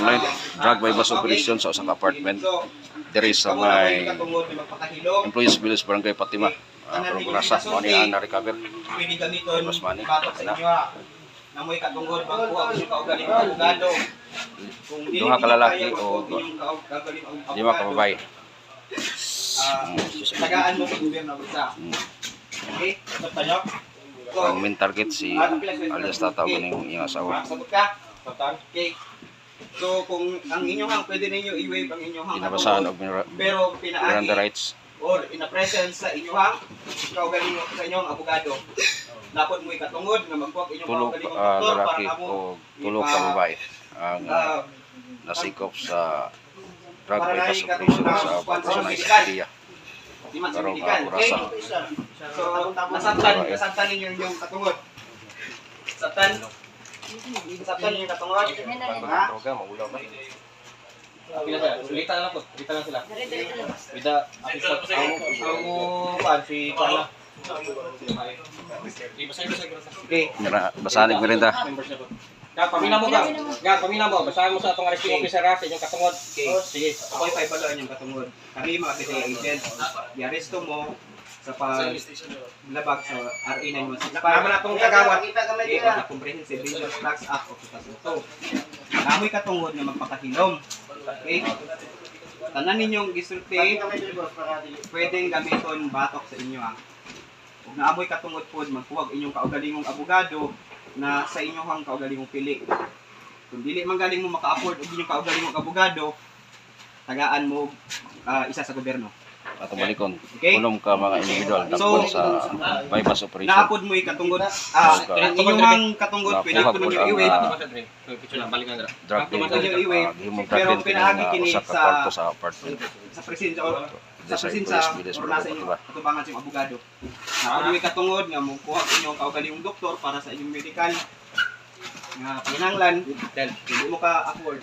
online drug bypass operation sa usang apartment. There is sa may Employees Village Barangay Fatima. Prograsa mo ni ana recover. Pwede gamiton Mas money. batok sa inyo. Namoy katungod magkuha sa kaugaling abogado. Kung Duha ka lalaki o lima ka babae. Tagaan mo sa gobyerno sa. Okay? Sagot tayo. Ang main target si alias tatawag ng iyong asawa. Sagot ka? Okay. So kung ang inyong pwede ninyo i-waive ang inyong Binabasahan og pero Miranda pinaagi rights. or in the presence sa inyong kaugaling sa inyong abogado. Dapat mo ikatungod nga magkuha inyong Tulog kaugaling doktor para lalaki kamo o tulog ka babae ang nasikop sa drug bypass operation sa Patricianized area. Pero kakurasa. So, nasabtan ninyo yung katungod. Sabtan yung katungod. Droga, maulaw na. Ulita lang po. Ulita lang sila. Bida, ako si Carla. Okay. Basahan ni Miranda. Pamina mo ba? Pamina mo. Basahan mo sa atong arresting officer sa inyong katungod. Sige. Ako'y paibalaan yung katungod. Kami mga PCI agent. I-arresto mo sa paglabag sa RA 916. Naman atong kagawad. Na Comprehensive Dangerous Drugs Act of 2002. Namoy katungod na magpakahilom. Okay? Tanan ninyong gisulti, pwedeng gamiton batok sa inyo. Kung naamoy katungod po, magkuwag inyong kaugalingong abogado na sa inyong kaugalingong pili. Kung dili man galing mo maka-afford og inyong kaugalingong abogado, tagaan mo isa sa gobyerno. Atong balikon. Okay? Unom ka mga individual So, tungkol sa bypass operation. naapod mo ikatungod. Inyong katungod, pwede ko ninyo i-waive. Drug dealing. Pero pinaagi kini sa kwarto sa apartment. sa presensya or nasa inyong katubangan sa inyong abogado. Naapod mo ikatungod nga mo kuha inyong kaugalingong doktor para sa inyong medical nga pinanglan, hindi mo ka afford.